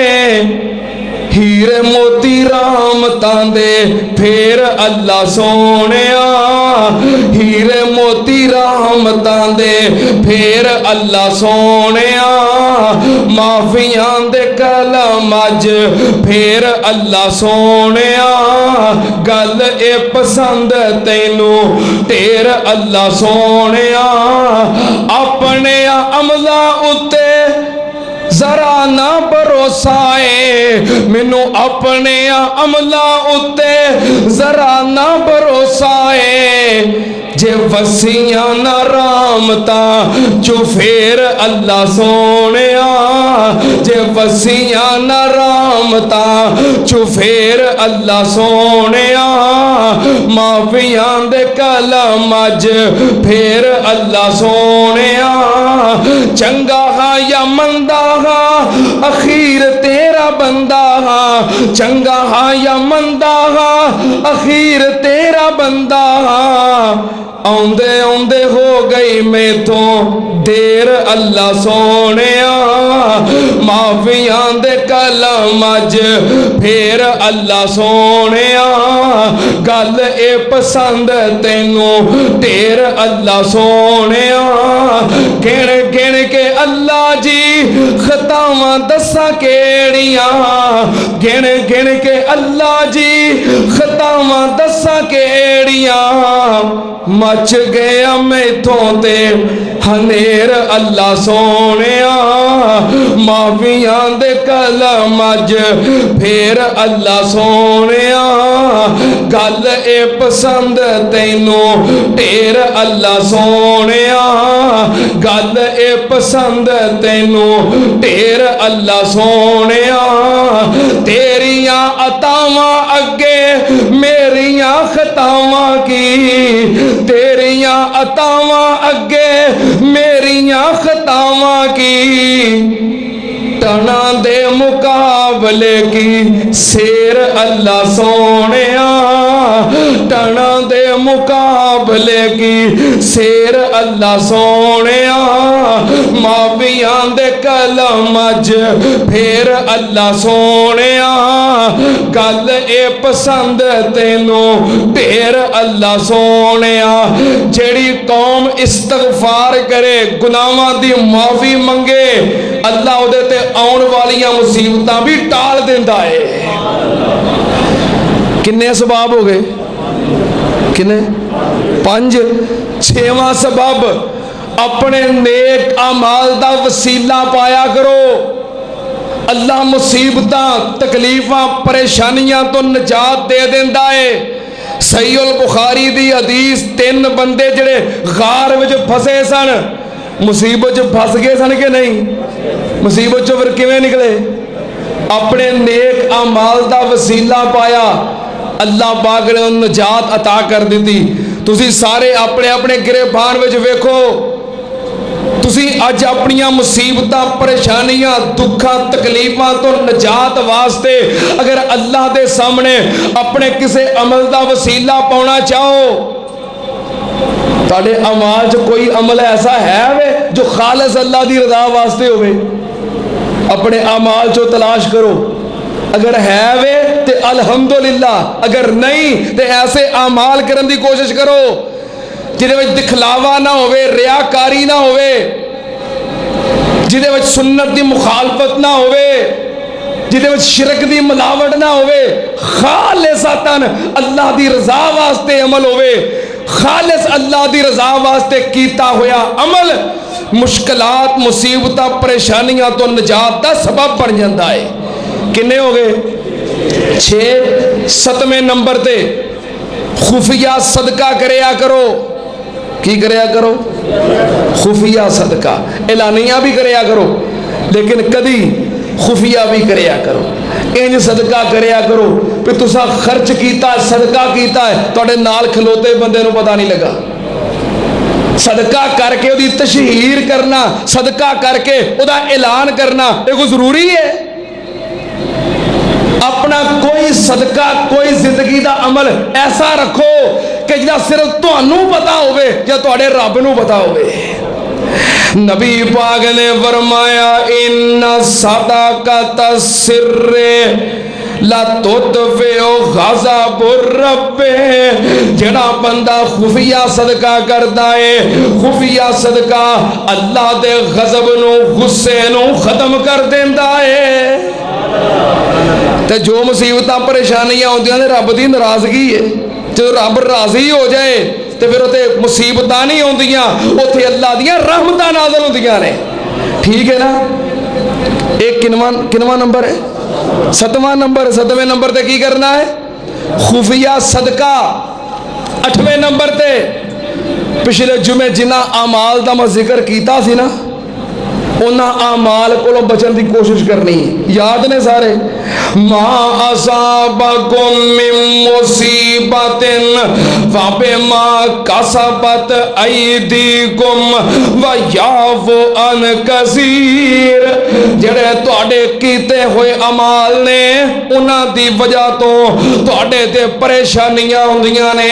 ہیرے موتی رحمتاں دے پھر اللہ سونیا، ہیرے موتی رحمتاں دے پھر اللہ سونیا، معافیاں دے کلم اج پھر اللہ سونیا گل اے پسند تینوں ٹھیر اللہ سونیا، اپنے عملہ اتے ذرا نہ بھروسہ ہے، مینوں اپنے عملہ اتے ذرا نہ بھروسہ ہے، جے وسیاں نہ رحمتاں چو پھر اللہ سونیا، جے وسیاں نہ رحمتاں چو پھر اللہ سونیا، معافیاں دے کلم اج پھر اللہ سونیا، چنگا ہاں یا مندا ہاں اخیر تیرا بندہ ہاں، چنگا ہاں یا مندا ہاں اخیر تیرا بندہ ہاں، آندے آندے ہو گئی میں تو دیر اللہ سونیا، معافیاں دے کلم اج پھر اللہ سونیا، گل اے پسند تینوں ٹھیر اللہ سونیا، گن گن کے اللہ جی خطاواں دساں کیڑیاں، گن گن کے اللہ جی خطاواں دساں کیڑیاں، مچ گیا میتھوں تے ہنیر اللہ سونیا، معافیاں دے کلم اج پھر اللہ سونیا، گل اے پسند تینوں ٹھیر اللہ سونیا، گل اے پسند تینوں ٹھیر اللہ سونیا، تیریاں عطاواں اگے میریاں خطاواں کی، تیریاں عطاواں اگے میریاں خطاواں کی، ٹنا دے مقابلے کی سیر اللہ سونیا، ٹنا دے مقابلے کی سیر اللہ سونیا، معافیاں دے کلم اج پھر اللہ سونیا، گل اے پسند تینوں ٹھیر اللہ سونیا، جیڑی قوم استغفار کرے گناہاں دی معافی منگے اللہ او دے تے آن والیاں مصیبتاں بھی ٹال دیندا ہے۔ کنے سباب ہو گئے؟ کنے؟ 5 6واں سبب اپنے نیک اعمال دا وسیلہ پایا کرو، اللہ مصیبتاں تکلیفاں پریشانیاں تو نجات دے دیندا ہے، صحیح البخاری دی حدیث 3 بندے جڑے غار وچ پھسے سن مصیبت چ پھس گئے سن کہ نہیں؟ مصیبت چ پھر کیویں نکلے؟ اپنے نیک اعمال دا وسیلہ پایا، اللہ پاک نے انہوں نجات عطا کر دیتی۔ تسی سارے اپنے اپنے گریبان وچ ویکھو، تسی اج اپنی مصیبتاں پریشانیاں دکھاں تکلیفاں تو نجات واسطے اگر اللہ دے سامنے اپنے کسے عمل دا وسیلہ پاؤنا چاہو، تاڑے عمال جو کوئی عمل ایسا ہے وے جو خالص اللہ دی رضا واسطے ہوئے؟ اپنے عمال جو تلاش کرو، اگر ہے وے تے الحمدللہ، اگر نہیں تے ایسے اعمال کرن دی کوشش کرو جدے وچ دکھلاوا نہ ہوئے، ریاکاری نہ ہوئے، جدے وچ سنت دی مخالفت نہ ہوئے، جدے وچ شرک دی ملاوٹ نہ ہوئے، خالصتاً اللہ دی رضا واسطے عمل ہوئے۔ خالص اللہ دی رضا واسطے کیتا ہویا عمل مشکلات مصیبتاں پریشانیاں تو نجات دا سبب بن جاتا ہے۔ کنے ہو گئے؟ 6۔ 7ویں نمبر تے خفیہ صدقہ کریا کرو۔ کی کریا کرو؟ خفیہ صدقہ، اعلانیہ بھی کریا کرو لیکن کدی خفیہ بھی کریا کرو۔ انج صدقہ کریا کرو پھر تسا خرچ کیتا ہے، صدقہ کیتا ہے، توڑے نال کھلوتے بندے نو پتہ نہیں لگا۔ صدقہ کر کے دی تشہیر کرنا، صدقہ کر کے دا اعلان کرنا یہ کوئی ضروری ہے؟ اپنا کوئی صدقہ کوئی زندگی دا عمل ایسا رکھو کہ جدا صرف تانوں پتا ہوئے یا تواڈے رب نو پتا ہوئے۔ نبی پاک نے فرمایا ان صدقۃ السر لا تطفئ غضب الرب، جڑا بندہ خفیہ صدقہ کرتا ہے، خفیہ صدقہ اللہ دے غضب نو غصے نو ختم کر دیندا ہے۔ تے جو مصیبتاں پریشانیاں ہوندیاں نے رب دی ناراضگی ہے، جو رب راضی ہو جائے تے پھر اوتے مصیبتاں نہیں ہوندیاں، اوتھے اللہ دیاں رحمتاں نازل ہوندیاں نے۔ ٹھیک ہے نا؟ ایک کنواں نمبر ہے؟ 7واں نمبر۔ 7ویں نمبر تے کی کرنا ہے؟ خفیہ صدقہ۔ 8ویں نمبر تے پچھلے جمعے جنہ اعمال دا میں ذکر کیتا سی نا، انہاں اعمال کو بچن دی کوشش کرنی، یاد نے سارے؟ ما اصابکم من مصیبت فبما کسبت ایدیکم ویعفو عن کثیر، جڑے تواڈے کیتے ہوئے اعمال نے انہاں دی وجہ تو تواڈے تے پریشانیاں ہوندیاں نے،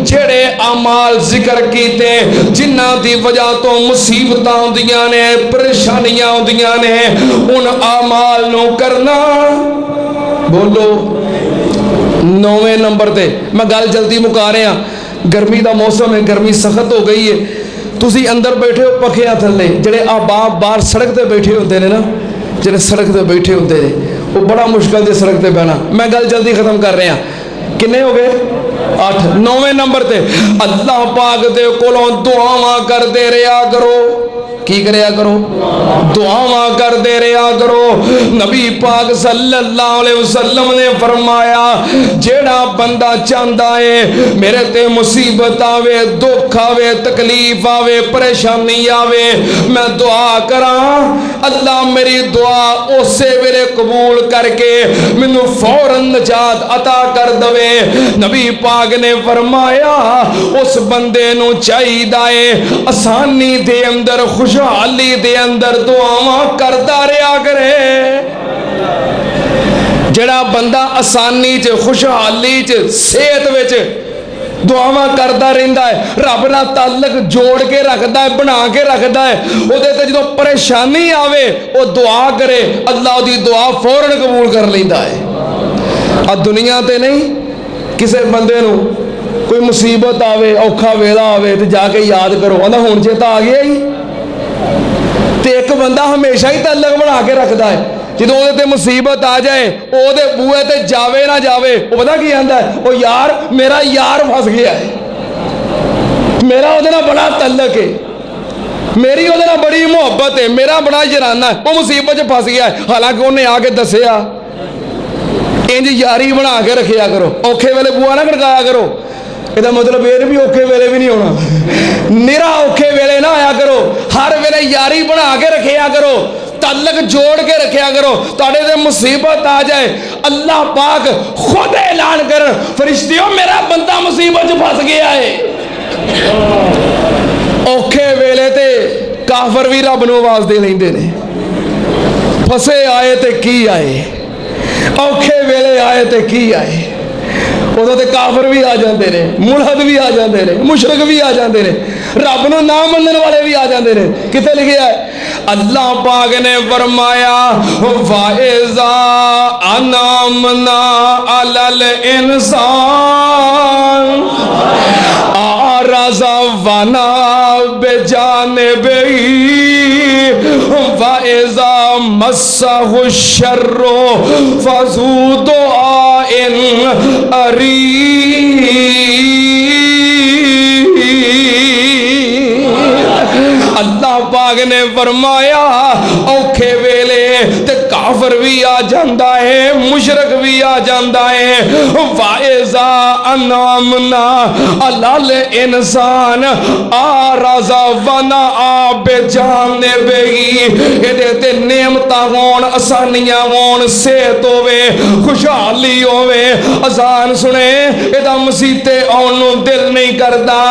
جڑے اعمال ذکر کیتے جنہاں دی وجہ تو مصیبتاں ہوندیاں نے، پریشانیاں ہوندیاں نے، ان اعمال نو کرنا۔ بولو 9ویں نمبر تے میں گل جلدی مکا رہا، گرمی دا موسم ہے، گرمی سخت ہو گئی ہے، تسی اندر بیٹھے ہو پکھیاں تھلے، جڑے آباب باہر سڑک تے بیٹھے ہوندے نے نا، جڑے سڑک تے بیٹھے ہوندے نے وہ بڑا مشکل دے سڑک تے بہنا۔ میں گل جلدی ختم کر رہا، کنے ہو گئے؟ 8۔ 9ویں نمبر تے اللہ پاک دے کولوں دعاواں کر دے رہا کرو۔ کی کریا کرو؟ دعاواں کر دے رہا کرو۔ نبی پاک صلی اللہ علیہ وسلم نے فرمایا جیڑا بندہ چاہتا ہے میرے تے مصیبت آوے، دکھ آوے، تکلیف آوے، پریشانی آوے، میں دعا کراں، اللہ میری دعا اسے ویلے قبول کر کے مینوں فوراً نجات عطا کر دوے۔ نبی پاک نے فرمایا اس بندے نو چاہیے آسانی دے اندر، خوشحالی دے اندر دعاواں کرتا رہا کرے۔ جڑا بندہ آسانی چ، خوشحالی چ، صحت وچ دعاواں کرتا رہندا ہے، رب نال تعلق جوڑ کے رکھدا ہے، بنا کے رکھدا ہے، اودے تے جدوں پریشانی آوے او دعا کرے، اللہ دی دعا فوراً قبول کر لیندا ہے۔ آ دنیا تے نہیں کسے بندے نو کوئی مصیبت آوے، اوکھا ویلا آوے تے جا کے یاد کرو، آندا ہن چیتا آ گیا ہی۔ تے ایک بندہ ہمیشہ ہی تعلق بنا کے رکھدا ہے، جدوں اودے تے مصیبت آ جائے اودے بوئے تے جاوے نہ جاوے، وہ پتہ کی آندا ہے؟ او یار میرا یار پھس گیا ہے، میرا اودے نال بڑا تعلق ہے، میری اودے نال بڑی محبت ہے، میرا بڑا یارانہ ہے، وہ مصیبت چ پھس گیا ہے، حالانکہ انہیں آ کے دسیا۔ انج یاری بنا کے رکھیا کرو، اوکھے ویلے بوا نہ کھڑکایا کرو، یہ مطلب یہ بھی اوکھے ویلے بھی نہیں ہونا, نرا اوکھے ویلے نہ آیا کرو, ہر ویلے یاری بنا کے رکھیا کرو, تعلق جوڑ کے رکھیا کرو. تاڑے دے مصیبت آ جائے اللہ پاک خود اعلان کر, فرشتیوں میرا بندہ مصیبت پھنس گیا ہے. اوکھے ویلے تے کافر بھی رب نو آواز دے لیندے نے, پھسے آئے تے کی آئے, اوکھے ویلے آئے تے کی آئے. ادھر تے کافر بھی آ جاندے نے, ملحد بھی آ جاندے نے, مشرک بھی آ جاندے نے, رب نو نہ منن والے بھی آ جاندے نے. کتے لکھیا ہے؟ اللہ پاک نے فرمایا وَإِذَا أَنْعَمْنَا عَلَى الْإِنسَانِ أَعْرَضَ وَنَأَى بِجَانِبِهِ وَإِذَا مَسَّهُ الشَّرُّ فَذُو دُعَاءٍ اللہ پاک نے فرمایا اوکھے ویلے تے کافر بھی آ جاندا ہے, مشرک بھی آ جاندا ہے. وَإِذَا أَنْعَمْنَا عَلَى الْإِنسَانِ أَعْرَضَ وَنَأَى بِجَانِبِهِ. ایدے تے نعمتاں ہون, آسانیاں ہون, صحت ہوے, خوشحالی ہوے, اذان سنے, ایدا مسیتے آن نو دل نہیں کردا,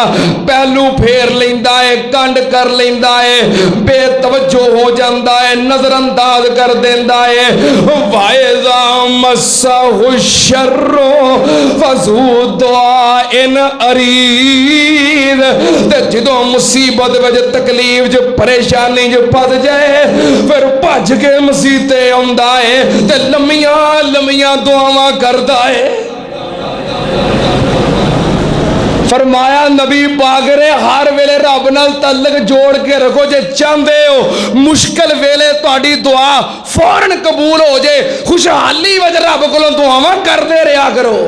پہلو پھیر لیندا ہے, کنڈ کر لیندا ہے, بے توجہ ہو جاندا ہے, نظر انداز کر دیندا ہے. وَإِذَا مَسَّهُ الشَّرُّ فَذُو دُعَاءٍ عَرِيضٍ. تے جدوں مصیبت وچ تکلیف جو پریشانی جو پھس جائے پھر بھج کے مسیتے آندا ہے تے لمیاں لمیاں دعاواں کردا ہے. فرمایا نبی پاک نے ہر ویلے رب نال تعلق جوڑ کے رکھو, جے چاہندے ہو مشکل ویلے تہاڈی دعا فوراً قبول ہو جائے, خوشحالی وچ رب کولوں دعاواں کردے رہیا کرو.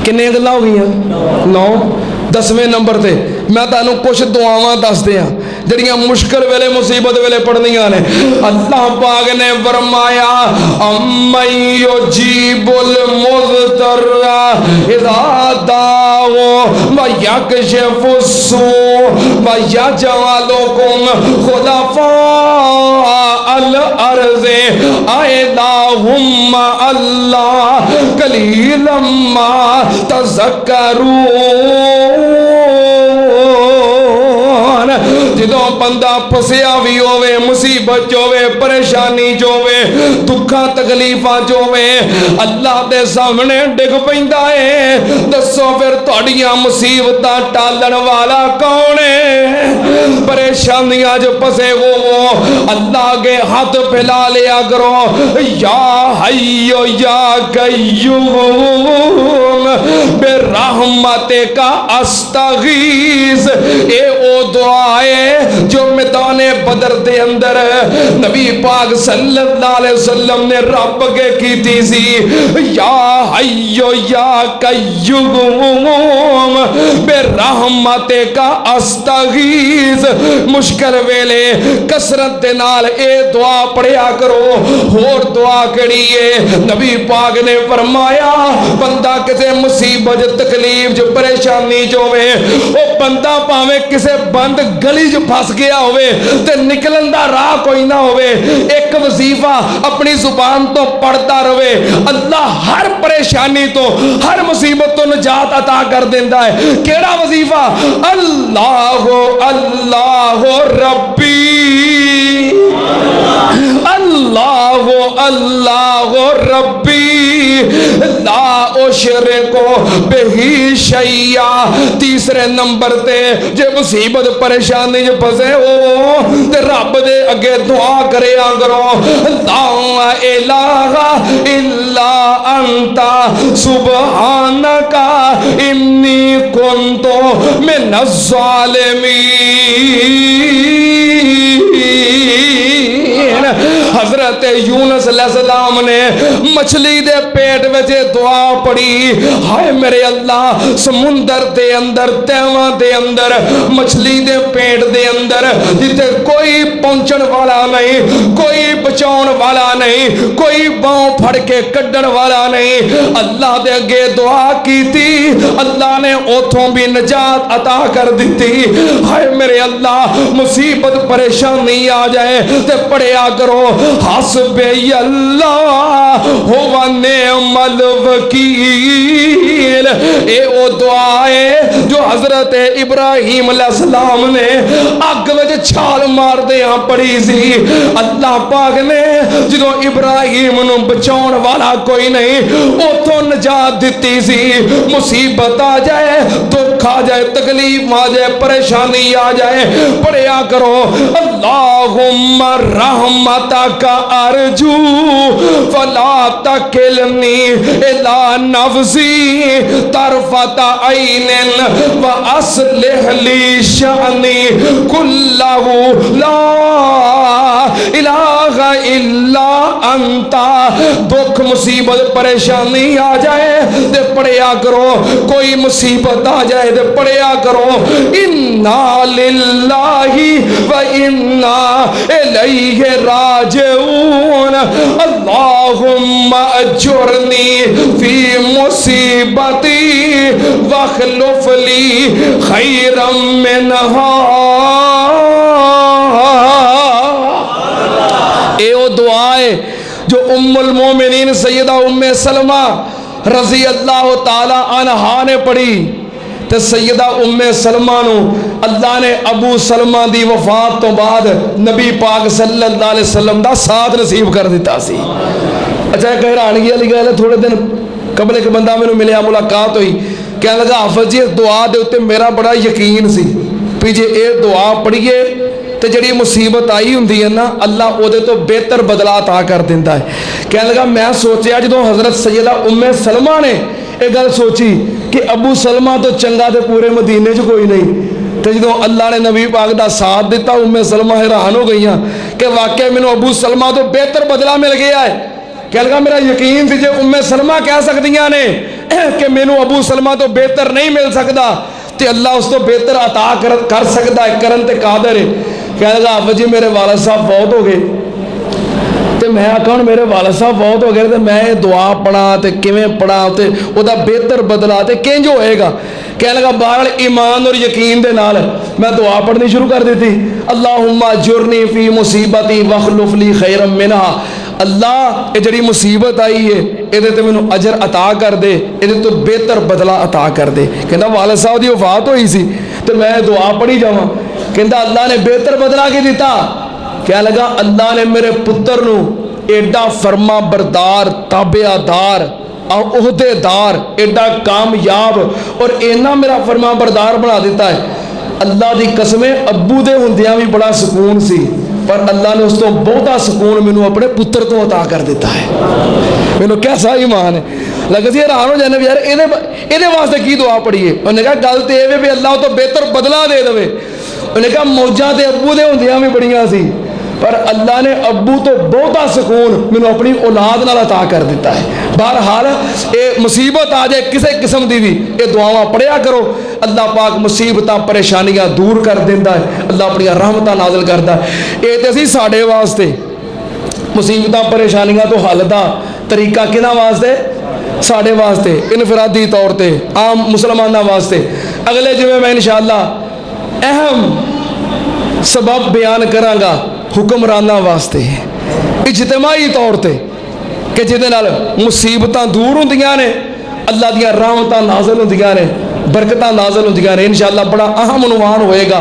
کنے گلاں ہو گئیاں؟ 9. 10ویں نمبر تے میں تانوں کچھ دعاواں دس دیاں جڑیاں مشکل ویلے مصیبت ویلے پڑھنیاں نے. اللہ پاک نے فرمایا اَمَّن يُجِيبُ الْمُضْطَرَّ إِذَا دَعَاهُ وَيَكْشِفُ السُّوءَ وَيَجْعَلُكُمْ خُلَفَاءَ الْأَرْضِ أَإِلَٰهٌ مَّعَ اللَّهِ قَلِيلًا مَّا تَذَكَّرُونَ. جدوں بندہ پھسیا بھی ہوے, مصیبت جو ہوے, پریشانی جو ہوے, دکھاں تکلیفاں جو ہوے, اللہ دے سامنے ڈگ پیندا ہے. دسو پھر تہاڈیاں مصیبتاں ٹالن والا کون ہے؟ پریشانیاں جو پھسے ہو اللہ کے ہاتھ پھیلا لیا کرو, یا حی یا قیوم برحمتک استغیث. اے او دعا ہے جو میدان بدر دے اندر نبی پاک صلی اللہ علیہ وسلم نے رب کے کی تھی سی, یا حی یا قیوم برحمتک استغیث. مشکل ویلے کثرت دے نال اے دعا پڑھیا کرو. اور دعا کیڑی ہے؟ نبی پاک نے فرمایا بندہ کسے مصیبت تکلیف جو پریشانی جو ہوے, او بندہ پاویں کسے بند گلی جو پھس گیا ہوئے تے نکلن دا راہ کوئی نہ ہوئے, ایک وظیفہ اپنی زبان تو پڑھتا رہے, اللہ ہر پریشانی تو ہر مصیبت تو نجات عطا کر دیندا ہے. کیڑا وظیفہ؟ اللہ اللہ ربی اللہ اللہ ربی لا اشرک بہی شیئا. تیسرے نمبر تے جے مصیبت پریشانی جو پھسے ہو تے رب دے اگے دعا کرے کرو, لا الہ الا انت سبحانک انی کنت من الظالمین. حضرت حضرت یونس علیہ السلام نے مچھلی دے پیٹ وچ دعا پڑھی، ہائے میرے اللہ سمندر دے اندر تیواں دے اندر مچھلی دے پیٹ دے اندر جتے کوئی پہنچن والا نہیں، کوئی بچاؤن والا نہیں، کوئی باؤں پھڑ کے کڈن والا نہیں، اللہ دے اگے دعا کی تھی، اللہ نے اوتھوں بھی نجات عطا کر دیتی۔ ہائے میرے اللہ مصیبت پریشانی آ جائے تے پڑھیا کرو حسبی اللہ ہوا نعم الوکیل۔ اے او دعا ہے جو حضرت ابراہیم علیہ السلام نے اگ وچ چھال مار دیاں پڑھی سی، اللہ پاک نے جدو ابراہیم نو بچاؤن والا کوئی نہیں اوتھوں نجات دیتی سی۔ مصیبت آ جائے، دکھ آ جائے، تکلیف آ جائے، پریشانی آ جائے، پڑھیا کرو اللہم رحمتک ارجو فلا تکلنی الی نفسی طرفت عین واصلح لی شأنی کلہ لا الہ الا انت۔ دکھ مصیبت پریشانی آ جائے تے پڑھیا کرو، کوئی مصیبت آ جائے تے پڑھیا کرو انا للہ و انا الیہ راجعون اللہم اجرنی فی مصیبتی واخلف لی خیرا منہا۔ اے وہ دعا ہے جو ام المومنین سیدہ ام سلمہ رضی اللہ تعالی عنہا نے پڑھی، تے سیدہ ام سلمہ نو اللہ نے ابو سلمہ دی وفات تو بعد نبی پاک صلی اللہ علیہ وسلم دا ساتھ نصیب کر دیتا سی۔ اچھا ایک حیرانگی والی گل ہے، تھوڑے دن قبل ایک بندہ مینوں ملیا، ملاقات ہوئی، کہنے لگا حافظ جی اس دعا دے اوتے میرا بڑا یقین سی بھی جے اے دعا پڑھیے تے جڑی مصیبت آئی ہوندی ہے نا اللہ او دے تو بہتر بدلہ عطا کر دیندا ہے۔ کہنے لگا میں سوچیا جدوں حضرت سیدہ ام سلمہ نے یہ گل سوچی کہ ابو سلمہ تو چنگا تے پورے مدینے چ کوئی نہیں، تے جدوں اللہ نے نبی پاک دا ساتھ دیتا ام سلمہ حیران ہو گئیاں کہ واقعی مینوں ابو سلمہ تو بہتر بدلہ مل گیا ہے۔ کہنے لگا میرا یقین سی جے ام سلمہ کہہ سکدیاں نے کہ مینوں ابو سلمہ تو بہتر نہیں مل سکدا تے اللہ اس تو بہتر عطا کر سکدا ہے، کرن تے قادر ہے۔ کہنے لگا حافظ جی میرے والد صاحب بہت ہو گئے تے میں آکھاں میرے والد صاحب بہت ہو گئے تے میں دعا پڑھا تے کیویں پڑھا تے او دا بہتر بدلہ تے کنج ہوئے گا۔ کہنے لگا بہرحال ایمان اور یقین دے نال میں دعا پڑھنی شروع کر دیتی، اللہم اجرنی فی مصیبتی واخلف لی خیرا منہا۔ اللہ یہ جڑی مصیبت آئی ہے یہ تے مینوں اجر عطا کر دے، یہ تو بہتر بدلہ عطا کر دے۔ کہندا والد صاحب دی وفات ہوئی سی تے میں دعا پڑھی جاواں، کہندا اللہ نے بہتر بدلہ کی دیتا۔ کہنے لگا اللہ نے میرے پتر نو ایڈا فرما بردار، تابعہ دار، عہدے دار، ایڈا کامیاب اور اینا میرا فرما بردار بنا دیتا ہے۔ اللہ دی قسمیں ابو دے ہوندیاں بھی بڑا سکون سی، پر اللہ نے اس تو بہتا سکون مینوں اپنے پتر تو عطا کر دیتا ہے۔ مینوں کیسا ایمان ہے، لگا سی حیران ہو جانے یار یہ واسطے کی دعا پڑھیے۔ انہوں نے کہا گل تو یہ بھی اللہ تو بہتر بدلہ دے دے۔ انہوں نے کہا موجاں تے ابو دے ہوندیاں بھی بڑیاں سی، پر اللہ نے ابو تو بہتا سکون مینوں اپنی اولاد نال عطا کر دیتا ہے۔ بہرحال اے مصیبت آ جائے کسے قسم دی بھی اے دعاواں پڑھیا کرو، اللہ پاک مصیبتاں پریشانیاں دور کر دیندا ہے، اللہ اپنی رحمتاں نازل کردا ہے۔ اے تے سی ساڈے واسطے مصیبتاں پریشانیاں تو حل دا طریقہ کنا واسطے؟ ساڈے واسطے انفرادی طور تے عام مسلماناں واسطے۔ اگلے جمعے میں انشاءاللہ اہم سبب بیان کراں گا حکمرانہ واسطے اجتماعی طور تے کہ جہدے نال مصیبتاں دور ہوندیاں نے، اللہ دیاں رحمتاں نازل ہوندیاں نے، برکتاں نازل ہوندیاں نے۔ انشاءاللہ بڑا اہم عنوان ہوئے گا۔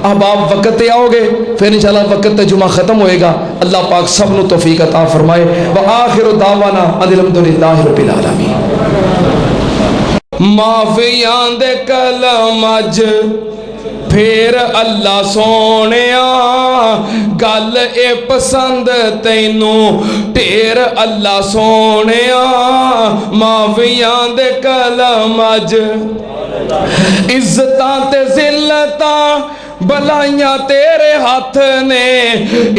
احباب وقت تے آؤ گے پھر انشاءاللہ وقت تے جمعہ ختم ہوئے گا۔ اللہ پاک سب نو توفیق عطا فرمائے۔ وآخر دعوانا ان الحمدللہ رب العالمین۔ معافیاں دے کلم اج پھر اللہ سونیا گل اے پسند تینوں ٹیر اللہ سونیا معافیاں دے کلم اج عزتاں تے ذلتاں بلائیاں تیرے ہاتھ نے